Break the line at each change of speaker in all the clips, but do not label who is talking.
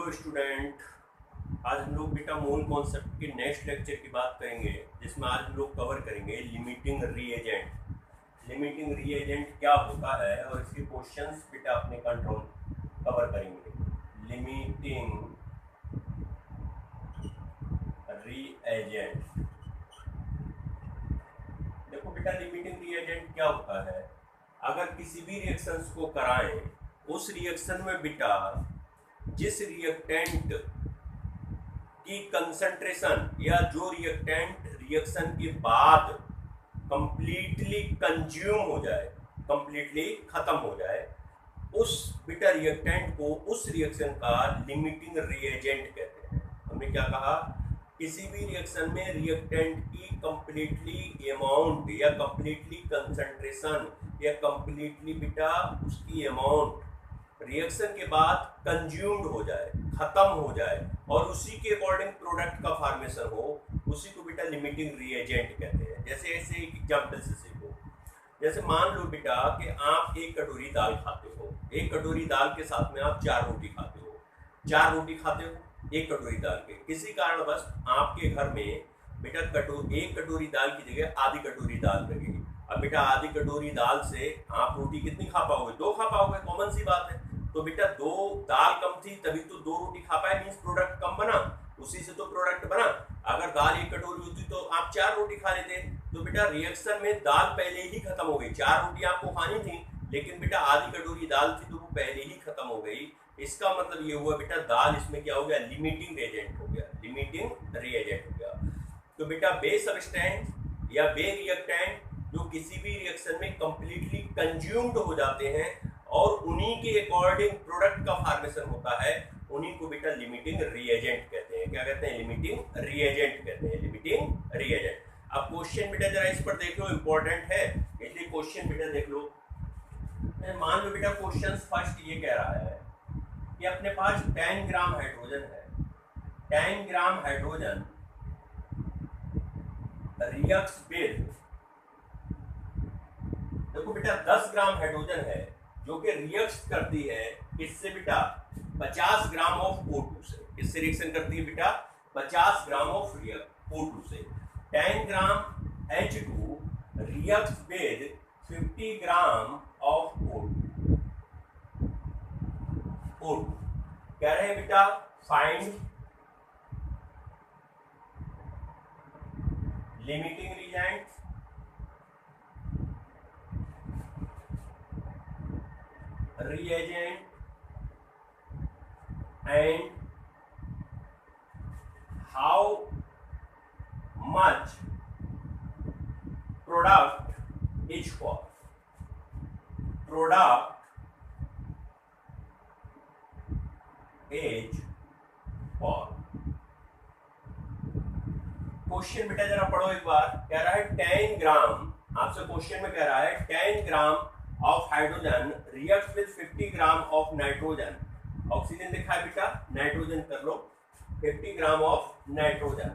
Hello student. आज हम लोग बेटा मोल कॉन्सेप्ट के नेक्स्ट लेक्चर की बात करेंगे, जिसमें आज हम लोग कवर करेंगे लिमिटिंग रीएजेंट। लिमिटिंग रीएजेंट क्या होता है और इसके क्वेश्चंस बेटा अपने कंट्रोल कवर करेंगे। लिमिटिंग रीएजेंट, देखो बेटा लिमिटिंग रीएजेंट क्या होता है। अगर किसी भी रिएक्शंस को कराएं, उस रिएक्शन में बेटा जिस रिएक्टेंट की कंसंट्रेशन या जो रिएक्टेंट रिएक्शन के बाद कंप्लीटली कंज्यूम हो जाए, कंप्लीटली खत्म हो जाए, उस बेटा रिएक्टेंट को उस रिएक्शन का लिमिटिंग रिएजेंट कहते हैं। हमने क्या कहा, किसी भी रिएक्शन में रिएक्टेंट की कंप्लीटली अमाउंट या कंप्लीटली कंसंट्रेशन या कंप्लीटली बेटा उसकी अमाउंट रिएक्शन के बाद कंज्यूम्ड हो जाए, खत्म हो जाए और उसी के अकॉर्डिंग प्रोडक्ट का फॉर्मेशन हो, उसी को बेटा लिमिटिंग रिएजेंट कहते हैं। जैसे ऐसे एक एग्जांपल से सीखो। जैसे मान लो बेटा कि आप एक कटोरी दाल खाते हो, एक कटोरी दाल के साथ में आप 4 रोटी खाते हो, 4 रोटी खाते हो एक कटोरी दाल के। किसी कारणवश आपके घर में बेटा एक कटोरी दाल की जगह आधी कटोरी दाल लगेगी। अब बेटा आधी कटोरी दाल से आप रोटी कितनी खा पाओगे? 2 खा पाओगे, कॉमन सी बात है। तो बेटा 2 दाल कम थी तभी तो 2 रोटी खा पाए, मीन्स प्रोडक्ट कम बना, उसी से तो प्रोडक्ट बना। अगर दाल एक कटोरी होती तो आप 4 रोटी खा लेते। तो बेटा रिएक्शन में दाल पहले ही खत्म हो गई। 4 रोटी आपको खानी थी, लेकिन बेटा आधी कटोरी दाल थी तो वो पहले ही खत्म हो गई। इसका मतलब ये हुआ बेटा दाल इसमें क्या हो गया, लिमिटिंग रिएजेंट हो गया, लिमिटिंग रिएजेंट हो गया। तो बेटा बे सब्सटेंस या बे रिएक्टेंट जो किसी भी रिएक्शन में कंप्लीटली कंज्यूम्ड हो जाते हैं और उन्हीं के अकॉर्डिंग प्रोडक्ट का फॉर्मेशन होता है, उन्हीं को बेटा लिमिटिंग रिएजेंट कहते हैं। क्या कहते हैं? लिमिटिंग रिएजेंट कहते हैं, लिमिटिंग रिएजेंट। अब क्वेश्चन बेटा जरा इस पर देख लो, इंपॉर्टेंट है इसलिए क्वेश्चन बेटा देख लो। मान लो बेटा क्वेश्चन फर्स्ट ये कह रहा है कि अपने पास 10 ग्राम हाइड्रोजन है, 10 ग्राम हाइड्रोजन रिएक्ट्स विद, देखो बेटा 10 ग्राम हाइड्रोजन है जो कि रिएक्ट करती है इससे बेटा 50 ग्राम ऑफ O2 से। किससे रिएक्शन करती है बेटा? 50 ग्राम ऑफ O2 से। 10 ग्राम H2 reacts with 50 gram of O2। कह रहे हैं बेटा find limiting reagent and how much product is for, product is for। Question बेटा जरा पढ़ो एक बार। कह रहा है 10 ग्राम, आपसे क्वेश्चन में कह रहा है 10 gram of hydrogen reacts with 50 gram of nitrogen. Oxygen लिखा है बेटा, नाइट्रोजन कर लो, 50 gram of nitrogen,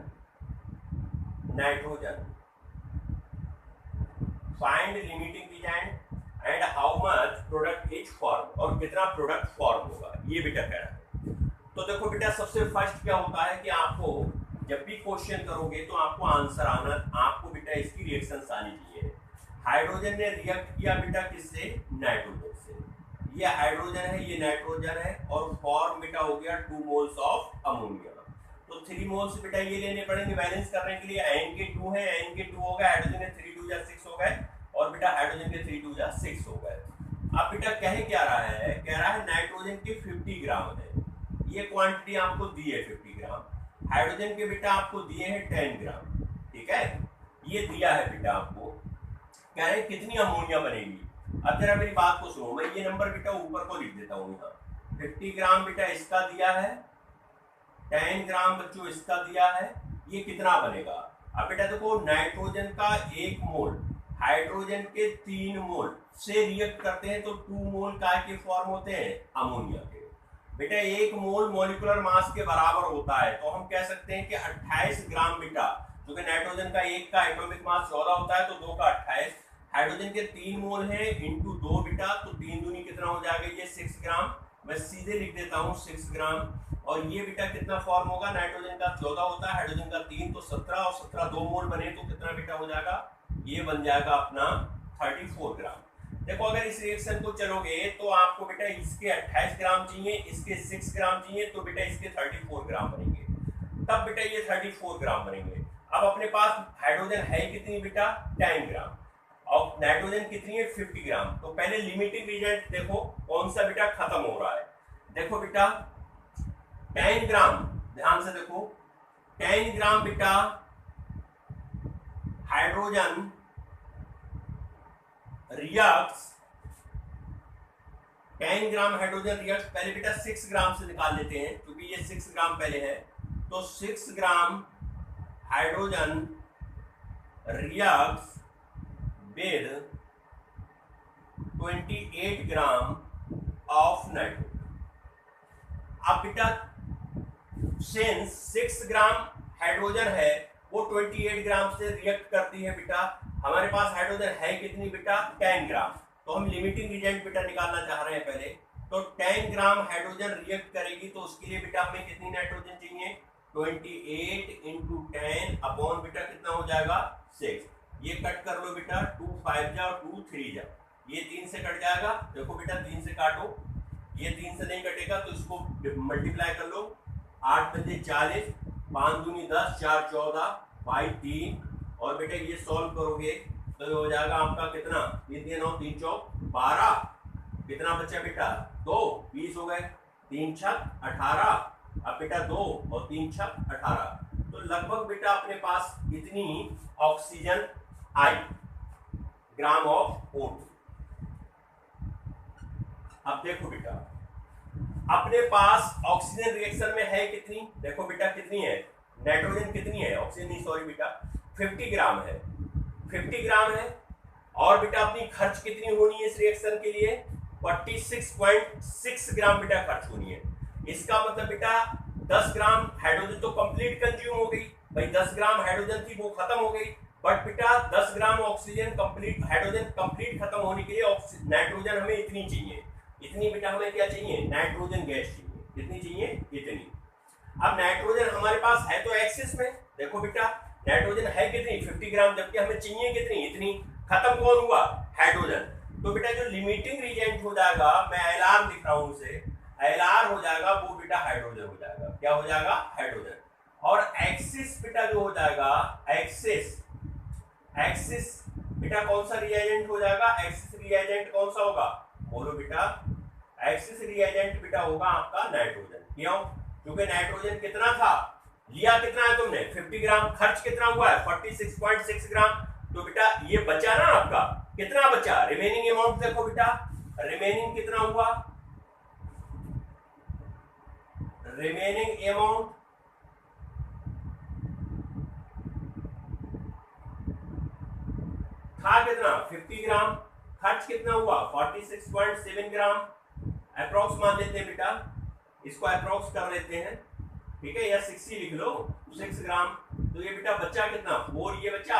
nitrogen. Find limiting reagent and how much product is form, और कितना प्रोडक्ट फॉर्म होगा, ये बेटा कह रहा है। तो देखो बेटा सबसे फर्स्ट क्या होता है कि आपको जब भी क्वेश्चन करोगे तो आपको आंसर आना, आपको बेटा इसकी रिएक्शन आनी चाहिए। हाइड्रोजन ने रिएक्ट किया बेटा किससे? नाइट्रोजन से। ये हाइड्रोजन है, ये नाइट्रोजन है और फॉर्म बेटा हो गया 2 मोल्स ऑफ अमोनिया। तो 3 मोल्स बेटा ये लेने पड़ेंगे बैलेंस करने के लिए। N के 2 है, N के 2 हो गए, हाइड्रोजन के 3 2 6 हो गए और बेटा हाइड्रोजन के 3 2 6 हो गए। अब बेटा कह क्या रहा है? कह रहा है नाइट्रोजन के 50 ग्राम है, ये क्वांटिटी आपको दी है 50 ग्राम। हाइड्रोजन के बेटा आपको दिए हैं 10 ग्राम, ठीक है, ये दिया है बेटा आपको। कह रहे हैं कितनी अमोनिया बनेगी। अब जरा मेरी बात को सुनो, मैं ये नंबर बेटा ऊपर को लिख देता हूँ यहाँ। 50 ग्राम बेटा इसका दिया है, 10 ग्राम बच्चों इसका दिया है, ये कितना बनेगा? अब बेटा देखो नाइट्रोजन का 1 मोल हाइड्रोजन के 3 मोल से रिएक्ट करते हैं तो 2 मोल काय के फॉर्म होते हैं? अमोनिया के। बेटा 1 मोल मॉलिक्यूलर मास के बराबर होता है, तो हम कह सकते हैं कि 28 ग्राम बेटा, क्योंकि नाइट्रोजन का 1 का एटॉमिक मास 14 होता है तो 2 का 28, हाइड्रोजन के 3 मोल है इंटू 2 बेटा, तो 3 दूनी कितना हो जाएगा? ये 6 ग्राम। मैं सीधे लिख देता हूँ 6 ग्राम और ये बेटा कितना फॉर्म होगा, नाइट्रोजन का 14 होता है, हाइड्रोजन का 3, तो 17 और 17 2 मोल बने तो कितना बेटा हो जाएगा, ये बन जाएगा अपना 34 ग्राम। देखो अगर इस रिएक्शन को चलोगे तो आपको बेटा इसके 28 ग्राम चाहिए, इसके 6 ग्राम चाहिए, तो बेटा इसके 34 ग्राम बनेंगे, तब बेटा ये 34 ग्राम बनेंगे। अब अपने पास हाइड्रोजन है कितनी बेटा, 10 ग्राम, और नाइट्रोजन कितनी है, 50 ग्राम। तो पहले लिमिटिंग रिएजेंट देखो कौन सा बेटा खत्म हो रहा है। देखो बेटा 10 ग्राम, ध्यान से देखो 10 ग्राम बेटा hydrogen reacts, 10 gram hydrogen react, पहले बेटा 6 ग्राम से निकाल लेते हैं क्योंकि ये 6 ग्राम पहले है, तो 6 gram hydrogen reacts with 28 gram of nitrogen. अब बेटा सिंस 6 ग्राम हाइड्रोजन है वो 28 ग्राम से रिएक्ट करती है बेटा, हमारे पास हाइड्रोजन है कितनी बेटा, 10 ग्राम, तो हम लिमिटिंग रिएजेंट बेटा निकालना चाह रहे हैं पहले, तो 10 ग्राम हाइड्रोजन रिएक्ट करेगी तो उसके लिए बेटा हमें कितनी नाइट्रोजन चाहिए, 28 इंटू 10 अपॉन बेटा कितना हो जाएगा 6, ये कट कर लो बेटा, 2 5 जा और 2 3 जा, ये 3 से कट जाएगा, देखो बेटा 3 से काटो, ये 3 से नहीं कटेगा तो इसको मल्टीप्लाई कर लो, 8 पंजे 40, 5 दूनी 10, 4 14, 5 3, और बेटा ये सॉल्व करोगे तो ये हो जाएगा आपका कितना, 3 9 3 चौक 12, कितना बचा बेटा 2, 20 हो गए, 3 छक 18, अब बेटा 2 और 3 छक 18, तो लगभग बेटा अपने पास इतनी oxygen I gram of O2। अब देखो बेटा अपने पास ऑक्सीजन रिएक्शन में है कितनी, देखो बेटा कितनी है, नाइट्रोजन कितनी है, ऑक्सीजन नहीं सॉरी बेटा 50 ग्राम है, 50 ग्राम है, और बेटा अपनी खर्च कितनी होनी है इस रिएक्शन के लिए, 46.6 ग्राम बेटा खर्च होनी है। इसका मतलब बेटा 10 ग्राम हाइड्रोजन तो कंप्लीट कंज्यूम हो गई, भाई 10 ग्राम हाइड्रोजन थी वो खत्म हो गई, बट बेटा 10 gram oxygen complete, hydrogen complete खत्म होने के लिए नाइट्रोजन हमें इतनी चाहिए, इतनी बेटा हमें क्या चाहिए, नाइट्रोजन गैस चाहिए, कितनी चाहिए, इतनी। अब नाइट्रोजन हमारे पास है तो एक्सिस में, देखो बेटा नाइट्रोजन है कितनी 50 ग्राम, जबकि हमें चाहिए कितनी, इतनी, खत्म कौन हुआ, हाइड्रोजन, तो बेटा जो लिमिटिंग रिएजेंट हो जाएगा, मैं एलआर लिख रहा हूं उसे, एलआर हो जाएगा वो बेटा हाइड्रोजन हो जाएगा, क्या हो जाएगा, हाइड्रोजन, और एक्सिस बेटा जो हो जाएगा, एक्सिस, एक्सिस बेटा कौन सा रिएजेंट हो जाएगा, एक्सिस रिएजेंट कौन सा होगा, बोलो बेटा, एक्सिस रिएजेंट बेटा होगा आपका नाइट्रोजन, क्यों, क्योंकि नाइट्रोजन कितना था, लिया कितना है तुमने 50 ग्राम, खर्च कितना हुआ है 46.6 ग्राम, तो बेटा ये बचा ना आपका, कितना बचा, रिमेनिंग अमाउंट देखो बेटा, रिमेनिंग कितना हुआ, रिमेनिंग अमाउंट था कितना 50 ग्राम, खर्च कितना हुआ 46.7 ग्राम, अप्रोक्स मान लेते हैं बेटा, इसको अप्रोक्स कर लेते हैं, ठीक है, या 60 लिख लो, 6 ग्राम, तो ये बेटा बचा कितना 4, ये बचा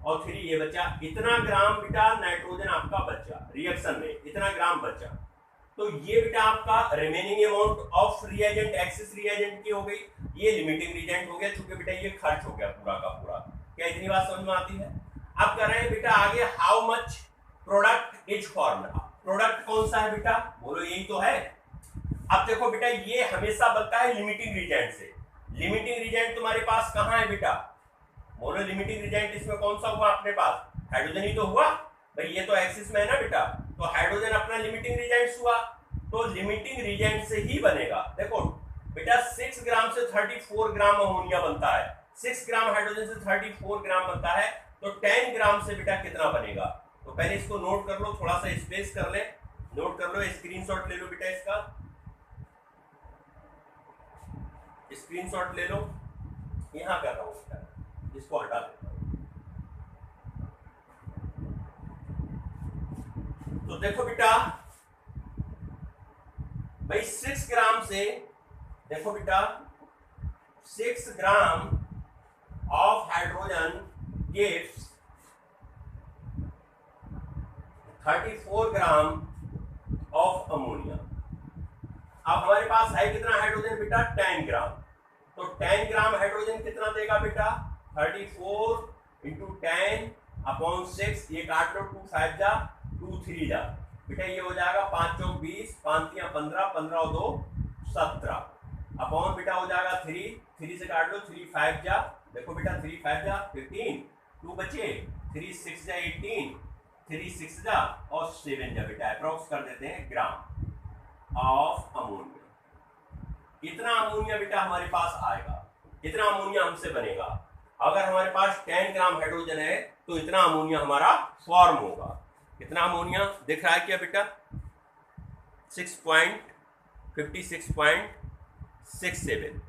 और 3 ये बचा, इतना ग्राम बेटा नाइट्रोजन आपका बचा रिएक्शन में, इतना ग्राम बचा, तो ये बेटा आपका remaining amount of reagent, axis reagent की हो गई, ये लिमिटिंग रिएजेंट हो गया, क्योंकि बेटा ये खर्च हो गया पूरा का पूरा, क्या इतनी बात समझ में आती है। अब कर रहे हैं बेटा आगे, how much product is formed, product कौन सा है बेटा, बोलो यही तो है। अब देखो बेटा ये हमेशा बनता है लिमिटिंग रिएजेंट से, लिमिटिंग रिएजेंट तुम्हारे पास कहां है बेटा, बोलो लिमिटिंग रिएजेंट इसमें कौन सा हुआ अपने पास, हाइड्रोजन ही तो हुआ, भाई ये तो एक्सिस में है ना बेटा, तो हाइड्रोजन अपना लिमिटिंग रिएजेंट हुआ, तो लिमिटिंग रिएजेंट से ही बनेगा। देखो बेटा 6 ग्राम से 34 ग्राम अमोनिया बनता है, 6 ग्राम हाइड्रोजन से 34 ग्राम बनता है, तो 10 ग्राम से बेटा कितना बनेगा, तो पहले इसको नोट कर लो, थोड़ा सा स्पेस कर ले, नोट कर लो, स्क्रीनशॉट ले लो बेटा, इसका स्क्रीनशॉट ले लो, यहां कर रहा हूं बेटा, इसको हटा देता हूं। तो देखो बेटा भाई 6 ग्राम से, देखो बेटा 6 gram of hydrogen gives 34 gram of ammonia. अब हमारे पास है कितना हाइड्रोजन बेटा 10 ग्राम, तो 10 ग्राम हाइड्रोजन कितना देगा बेटा 34 इंटू 10/6, ये काट लो 2 5 जा 2 3 जा बेटा, ये हो जाएगा 5 चौक 20, 5 3 15, 15 और 2 17 अपॉन बेटा हो जाएगा 3 से काट लो 3 5 जा, देखो बेटा 3 5 जा 15, 2 बचे 3 6 जा 18, 3 6 जा और 7 जा बेटा, अप्रोक्स कर देते हैं ग्राम ऑफ अमोनिया। कितना अमोनिया बेटा हमारे पास आएगा, कितना अमोनिया हमसे बनेगा, अगर हमारे पास 10 ग्राम हाइड्रोजन है तो इतना अमोनिया हमारा फॉर्म होगा। कितना अमोनिया दिख रहा है क्या बेटा 56.67,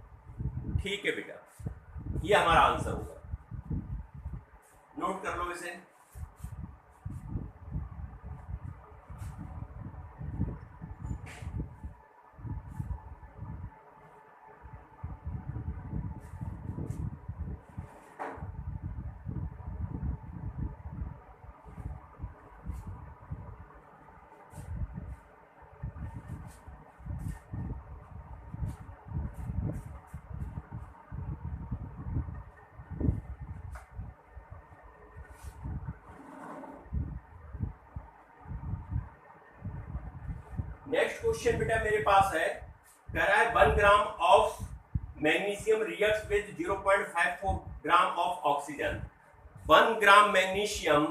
ठीक है बेटा, ये हमारा आंसर होगा, नोट कर लो इसे। नेक्स्ट क्वेश्चन बेटा मेरे पास है, कह रहा है 1 gram of magnesium reacts with 0.54 gram of oxygen. 1 gram magnesium,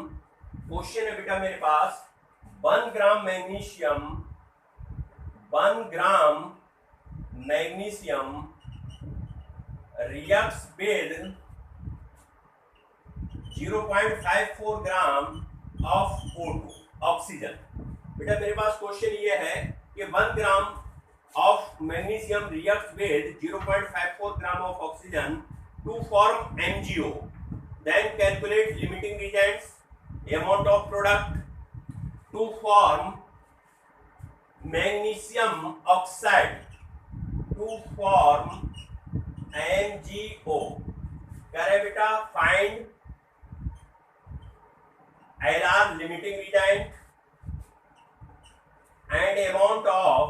question है बेटा मेरे पास 1 gram magnesium, 1 gram magnesium reacts with 0.54 gram of O2 oxygen. बेटा मेरे पास क्वेश्चन ये है कि 1 gram of magnesium reacts with 0.54 gram of oxygen to form MgO, then calculate limiting reagents, amount of product to form magnesium oxide to form MgO। कह रहे बेटा find LR limiting reagent and amount of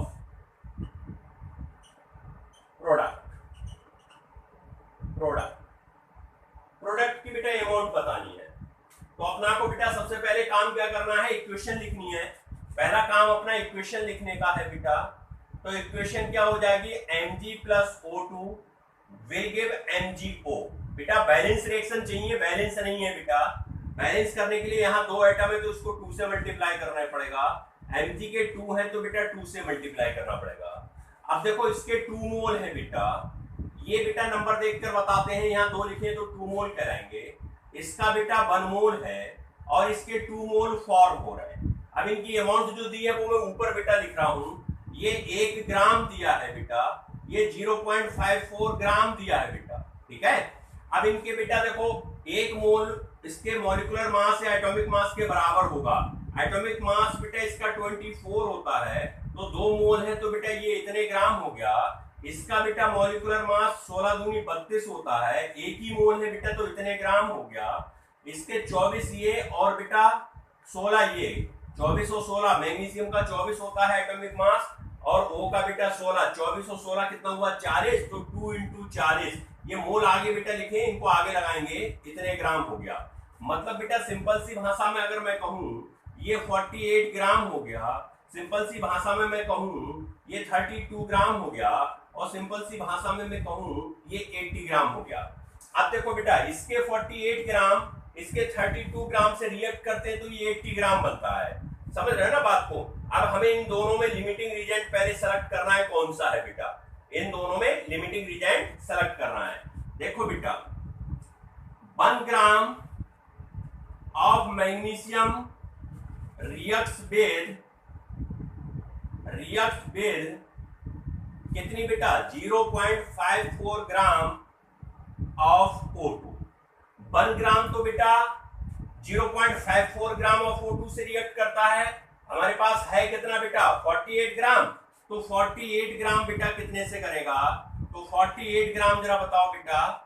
product की बेटा amount बतानी है, तो अपना को बेटा सबसे पहले काम क्या करना है, इक्वेशन लिखनी है। पहला काम अपना इक्वेशन लिखने का है बेटा, तो इक्वेशन क्या हो जाएगी Mg plus O2 will give MgO। बेटा बैलेंस रिएक्शन चाहिए, बैलेंस नहीं है बेटा, बैलेंस करने के लिए यहाँ 2 आइटम है तो उसको 2 से मल्टीप्लाई करना पड़ेगा। Mg के 2 है तो बेटा 2 से मल्टीप्लाई करना पड़ेगा। अब देखो इसके 2 मोल है बेटा, ये बेटा नंबर देखकर बताते हैं, यहाँ 2 लिखे तो 2 मोल कराएंगे, इसका बेटा 1 मोल है और इसके 2 मोल फॉर्म हो रहे हैं। अब इनकी अमाउंट जो दी है वो मैं ऊपर बेटा लिख रहा हूँ, ये 1 ग्राम दिया है बेटा, ये 0.54 ग्राम दिया है बेटा, ठीक है। अब इनके बेटा देखो 1 मोल इसके मॉलिक्यूलर मास या एटॉमिक मास के बराबर होगा। एटॉमिक मास बेटा इसका 24 होता है, तो 2 मोल है तो बेटा ये इतने ग्राम हो गया। इसका बेटा मॉलिक्यूलर मास 16 दूनी 32 होता है, 1 ही मोल है बेटा तो इतने ग्राम हो गया। इसके 24 ये और बेटा 16 ये, 24 और 16 मैग्नीशियम का 24 होता है एटॉमिक मास और O का बेटा 16, 24 और 16 कितना हुआ 40, तो 2 इंटू 40, ये मोल आगे बेटा लिखे, इनको आगे लगाएंगे, इतने ग्राम हो गया। मतलब बेटा सिंपल सी भाषा में अगर मैं कहूँ ये 48 ग्राम हो गया, सिंपल सी भाषा में मैं कहूँ ये 32 ग्राम हो गया और सिंपल सी भाषा में मैं कहूँ ये 80 ग्राम हो गया। अब देखो बेटा इसके 48 ग्राम इसके 32 ग्राम से रिएक्ट करते हैं तो ये 80 ग्राम बनता है, समझ रहे हो ना बात को। अब हमें इन दोनों में लिमिटिंग रिएजेंट पहले सेलेक्ट करना है, कौन सा है बेटा, इन दोनों में लिमिटिंग रिएजेंट सेलेक्ट करना है। देखो बेटा 1 gram of magnesium reacts with कितनी बेटा 0.54 ग्राम ऑफ O2। 1 ग्राम तो बेटा 0.54 ग्राम ऑफ O2 से रिएक्ट करता है, हमारे पास है कितना बेटा 48 ग्राम, तो 48 ग्राम बेटा कितने से करेगा, तो 48 ग्राम जरा बताओ बेटा,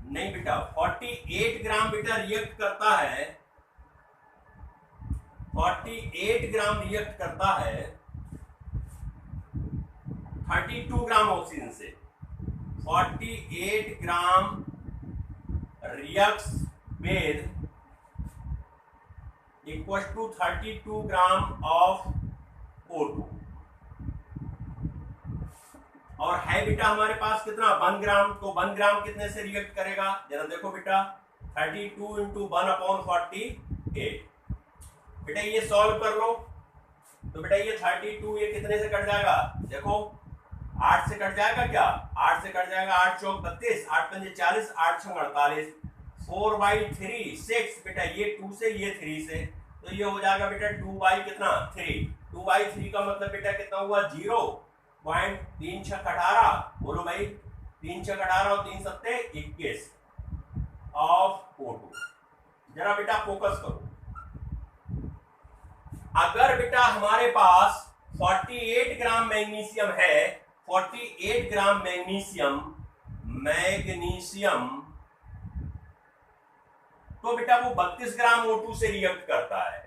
नहीं बेटा 48 ग्राम बेटा रिएक्ट करता है, 48 ग्राम रिएक्ट करता है 32 ग्राम ऑक्सीजन से 48 gram reacts with equal to 32 gram of O2 और है बेटा हमारे पास कितना 1 ग्राम। तो 1 ग्राम कितने से रिएक्ट करेगा जरा देखो बेटा 32 इंटू 1/48। बेटा ये सॉल्व कर लो तो बेटा ये 32 ये कितने से कट जाएगा देखो 8 से कट जाएगा क्या 8 से कट जाएगा 8 चौक 32 8 पंजे 40 8 छंग 48 4/3 6 बेटा ये 2 से ये 3 से तो ये हो जाएगा बेटा 2/3 2/3 का मतलब बेटा कितना हुआ 0.3 छक 18 बोलो भाई 3 छक 18 और 3 सत्ते 21 ऑफ O2। जरा बेटा फोकस करो अगर बेटा हमारे पास 48 ग्राम मैग्नीशियम है 48 ग्राम मैग्नीशियम तो बेटा वो 32 ग्राम O2 से रिएक्ट करता है।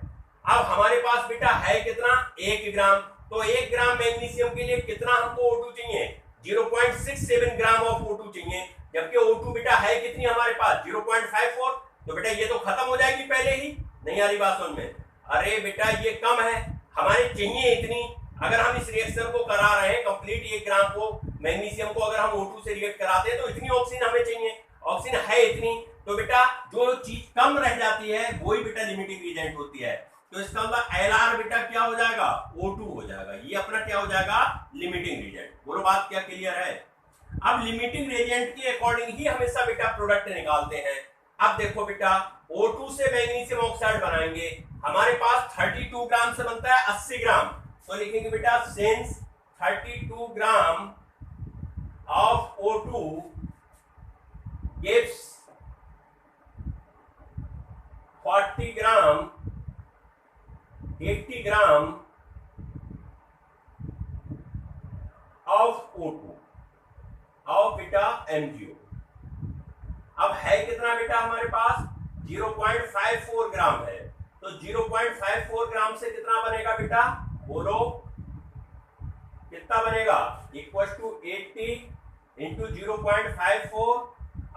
अब हमारे पास बेटा है कितना 1 ग्राम तो 1 ग्राम मैग्नीशियम के लिए कितना हमको O2 चाहिए 0.67 ग्राम ऑफ O2 चाहिए जबकि O2 बेटा है कितनी हमारे पास 0.54 तो बेटा ये तो खत्म हो जाएगी पहले ही। नहीं आ रही बात समझ में अरे बेटा ये कम है हमारे चाहिए इतनी। अगर हम इस रिएक्शन को करा रहे हैं कंप्लीट 1 ग्राम को मैग्नीशियम को अगर हम O2 से रिएक्ट कराते हैं तो इतनी ऑक्सीजन हमें चाहिए ऑक्सीजन है इतनी तो बेटा जो चीज कम रह जाती है वही बेटा लिमिटिंग रीजेंट होती है। तो इसका मतलब LR बेटा क्या हो जाएगा O2 हो जाएगा ये अपना क्या हो जाएगा लिमिटिंग रीजेंट। बोलो बात क्या क्लियर है। अब लिमिटिंग रीजेंट के अकॉर्डिंग ही हमेशा बेटा प्रोडक्ट निकालते हैं। अब देखो बेटा O2 से मैग्नीशियम ऑक्साइड बनाएंगे हमारे पास 32 ग्राम से बनता है 80 ग्राम तो लिखेंगे बेटा since 32 gram of O2 gives 40 gram 80 gram of O2 of बेटा MgO। अब है कितना बेटा हमारे पास 0.54 ग्राम है तो 0.54 ग्राम से कितना बनेगा बेटा बोलो कितना बनेगा इक्वल टू 80 इंटू 0.54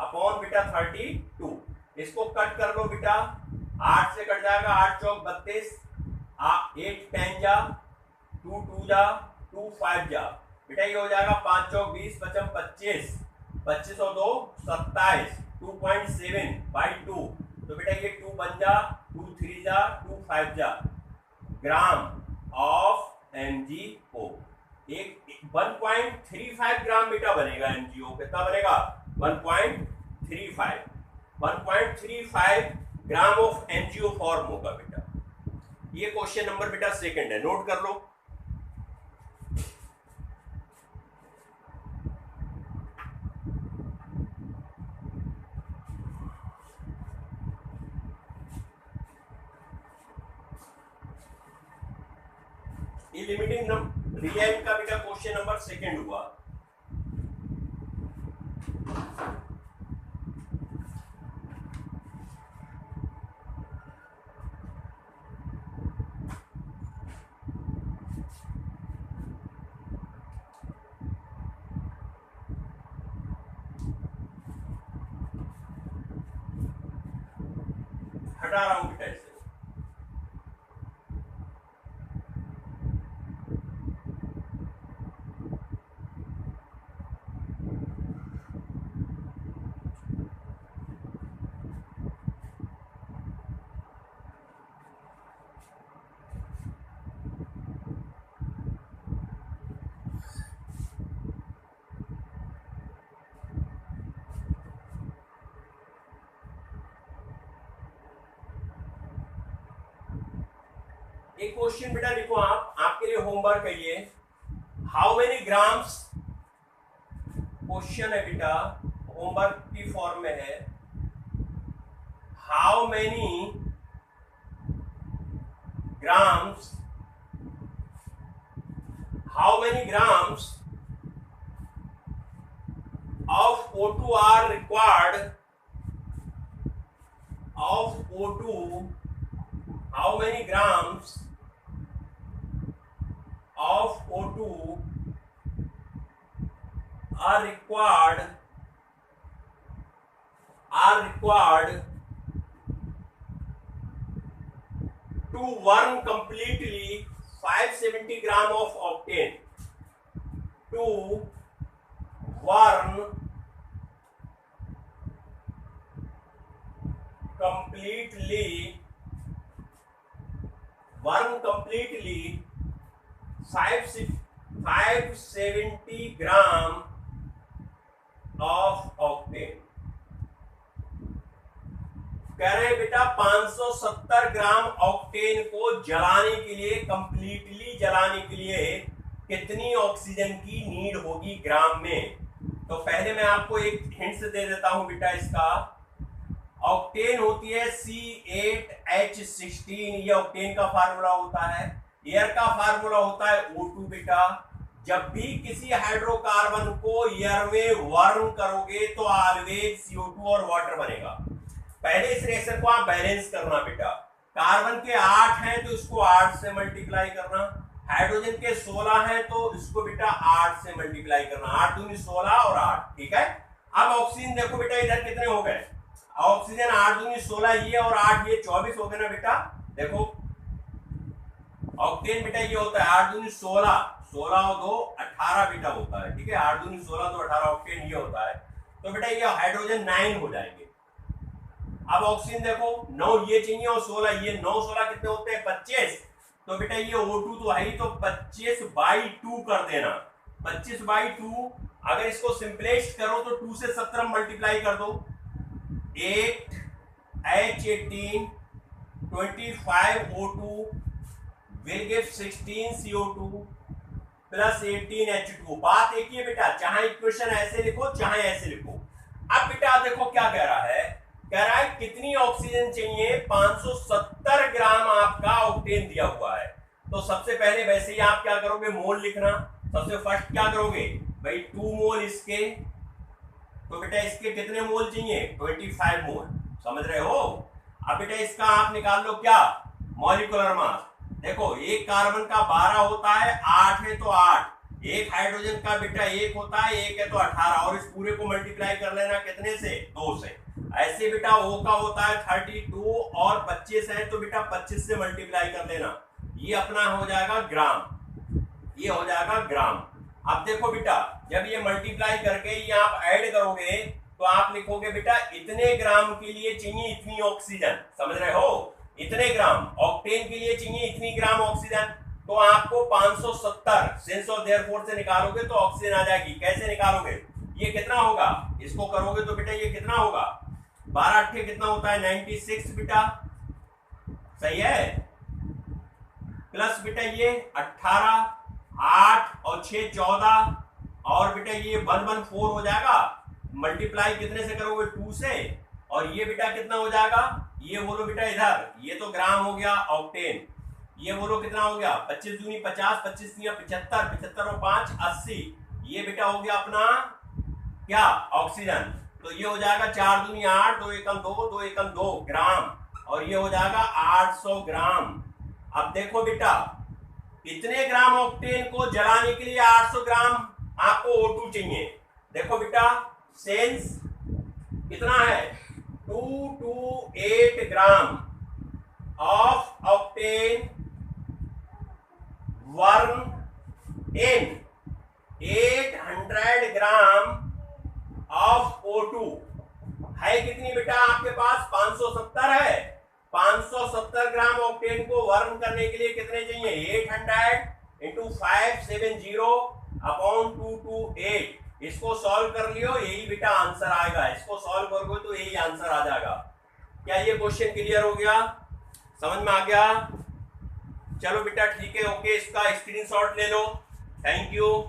अपॉन बेटा 32 इसको कट कर लो बेटा 8 से कट जाएगा 8 चौक 32 8 10 जा 2 2 जा 2 5 जा बेटा ये हो जाएगा 5 चौक 20 पचम 25 25 और 2 27 2.7/2 तो बेटा ये 2 बन जा 2 3 जा 2 5 जा ग्राम ऑफ MgO। एक 1.35 ग्राम बेटा बनेगा MgO कितना बनेगा 1.35 ग्राम ऑफ MgO फॉर्म होगा बेटा। ये क्वेश्चन नंबर बेटा सेकंड है नोट कर लो। ये लिमिटिंग रिएक्ट का बेटा क्वेश्चन नंबर सेकंड हुआ। हटा रहा हूं बेटा इसे। एक क्वेश्चन बेटा लिखो आप आपके लिए होमवर्क है ये हाउ मेनी ग्राम्स क्वेश्चन है बेटा होमवर्क की फॉर्म में है how many grams of O2 are required of O2 how many grams of O2 are required to burn completely 570 gram of octane to burn completely 570 gram of octane। कह रहे हैं बेटा 570 ग्राम octane को जलाने के लिए, कंप्लीटली जलाने के लिए कितनी ऑक्सीजन की नीड होगी ग्राम में। तो पहले मैं आपको एक हिंट दे देता हूं बेटा। इसका ऑक्टेन होती है C8H16, ये ऑक्टेन का फार्मूला होता है। एयर का फार्मूला होता है O2 बेटा। जब भी किसी हाइड्रोकार्बन को एयर में वार्म करोगे तो ऑलवेज CO2 और वाटर बनेगा। पहले इस रिएक्शन को आप बैलेंस करना बेटा। कार्बन के 8 हैं तो इसको 8 से मल्टीप्लाई करना, हाइड्रोजन के 16 हैं तो इसको बेटा 8 से मल्टीप्लाई करना, 8 दूनी 16 और 8, ठीक है। अब ऑक्सीजन देखो बेटा इधर कितने हो गए, ऑक्सीजन 8 दूनी 16 ये और 8 ये 24 हो गए ना बेटा। देखो ऑक्टेन बेटा ये होता है 8 दूनी 16, 16 और 2 18 बेटा होता है, ठीक है। 8 दूनी 16 तो 18 ऑक्टेन ये होता है। तो बेटा ये हाइड्रोजन 9 हो जाएंगे। अब ऑक्सीजन देखो 9 ये चाहिए और 16 ये, 9 16 कितने होते हैं 25। तो बेटा ये O2 तो है ही, तो 25/2 कर देना, 25/2। अगर इसको सिंपलेस्ट करो तो 2 से 17 मल्टीप्लाई कर दो, 8H18 25 O2 will give 16 CO2 plus 18 H2। बात एक ही है बेटा, चाहे इक्वेशन ऐसे लिखो चाहे ऐसे लिखो। अब बेटा देखो क्या कह रहा है, कह रहा है कितनी ऑक्सीजन चाहिए, 570 ग्राम आपका ऑक्टेन दिया हुआ है। तो सबसे पहले वैसे ही आप क्या करोगे, मोल लिखना। सबसे फर्स्ट क्या करोगे भाई 2 मोल इसके, तो बेटा इसके कितने मोल चाहिए 25 मोल, समझ रहे हो। अब बेटा इसका आप निकाल लो क्या मॉलिक्यूलर मास। देखो एक कार्बन का 12 होता है, 8 है तो 8, एक हाइड्रोजन का बेटा 1 होता है, 1 है तो 18, और इस पूरे को मल्टीप्लाई कर लेना कितने से 2 से। ऐसे बेटा O का होता है 32 और 25 है तो बेटा 25 से मल्टीप्लाई कर लेना, ये अपना हो जाएगा ग्राम, ये हो जाएगा ग्राम। अब देखो बेटा जब ये मल्टीप्लाई करके ये आप ऐड करोगे तो आप लिखोगे बेटा इतने ग्राम के लिए चाहिए इतनी ऑक्सीजन, समझ रहे हो। इतने ग्राम ऑक्टेन के लिए चाहिए इतनी ग्राम ऑक्सीजन, तो आपको 570 सेंस ऑफ देयरफॉर से निकालोगे तो ऑक्सीजन आ जाएगी। कैसे निकालोगे, ये कितना होगा, इसको करोगे तो बेटा ये कितना होगा 12 8 कितना होता है 96 बेटा, सही है। प्लस बेटा ये 18, 8 और 6 14, और बेटा ये 114 हो जाएगा। मल्टीप्लाई कितने से करोगे 2 से, और ये बेटा कितना हो जाएगा, ये बोलो बेटा इधर, ये तो ग्राम हो गया ऑक्टेन, ये बोलो कितना हो गया 25 दूनी 50, 25 दिया 75, 75 और 5 80, ये बेटा हो गया अपना क्या ऑक्सीजन। तो ये हो जाएगा 4 दूनी 8, 2 एकम 2, 2 एकम 2 ग्राम, और ये हो जाएगा 800 ग्राम। अब देखो बेटा इतने ग्राम ऑक्टेन को जलाने के लिए 800 ग्राम आपको O2 चाहिए। देखो बेटा सेंस कितना है 228 gram of octane burn in 800 gram of O2 है कितनी बेटा आपके पास 570 है। 570 ग्राम ऑक्टेन को वर्न करने के लिए कितने चाहिए 800 इंटू 570 अपॉन 228। इसको सॉल्व कर लियो, यही बेटा आंसर आएगा। इसको सॉल्व करोगे तो यही आंसर आ जाएगा। क्या ये क्वेश्चन क्लियर हो गया, समझ में आ गया। चलो बेटा ठीक है, ओके, इसका स्क्रीनशॉट ले लो। Thank you.